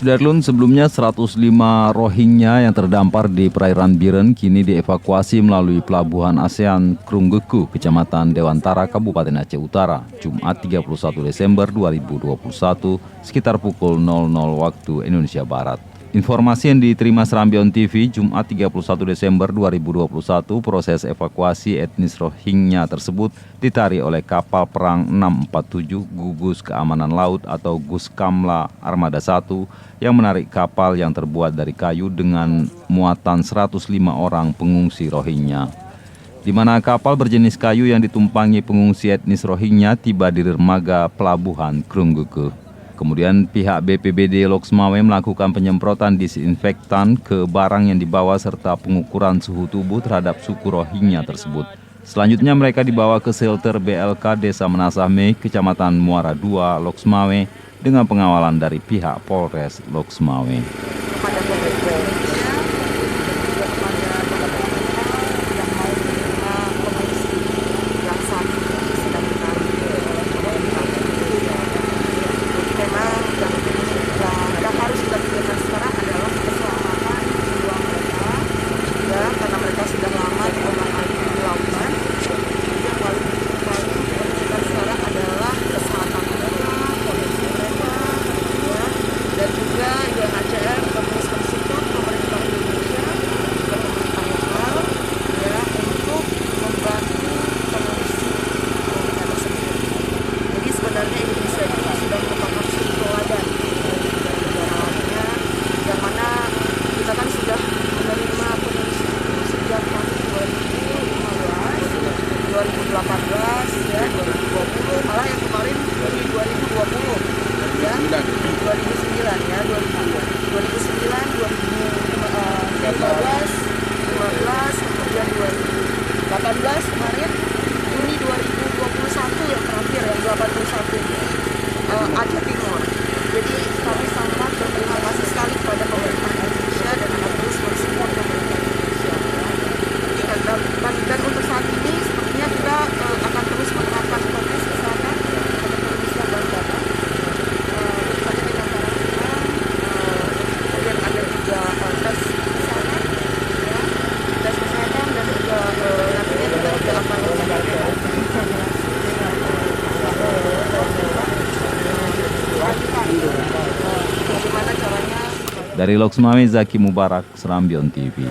Sudarlun, sebelumnya 105 Rohingya yang terdampar di perairan Biren kini dievakuasi melalui pelabuhan ASEAN Krunggeku, Kecamatan Dewantara, Kabupaten Aceh Utara, Jumat 31 Desember 2021, sekitar pukul 00 waktu Indonesia Barat. Informasi yang diterima Serambion TV Jumat 31 Desember 2021, proses evakuasi etnis Rohingya tersebut ditarik oleh kapal perang 647 Gugus Keamanan Laut atau Guskamla Armada 1 yang menarik kapal yang terbuat dari kayu dengan muatan 105 orang pengungsi Rohingya. Di mana kapal berjenis kayu yang ditumpangi pengungsi etnis Rohingya tiba di dermaga pelabuhan Krunggeku. Kemudian pihak BPBD Lok Sumawe melakukan penyemprotan disinfektan ke barang yang dibawa serta pengukuran suhu tubuh terhadap suku Rohingya tersebut. Selanjutnya mereka dibawa ke shelter BLK Desa Menasahme, Kecamatan Muara II, Lok Sumawe dengan pengawalan dari pihak Polres Lok Sumawe. Ya, 2020 malah yang kemarin di 2020 ya, 2009 ya, 2009, 2015, 15, kemudian 2018 kemarin Juni 2021 yang terakhir yang 81 Aceh Timur. Jadi kami sangat berterima kasih sekali kepada pemerintah Indonesia dan akan terus mensupport pemerintah Indonesia. Dan untuk saat ini sepertinya kita akan terus menerapkan protokol kesehatan dan data. Kemudian ada juga tes kesehatan, ya, tes kesehatan dan juga nantinya kita juga akan bagaimana caranya. Dari Lok Sumawe, Zaki Mubarak, Serambion TV.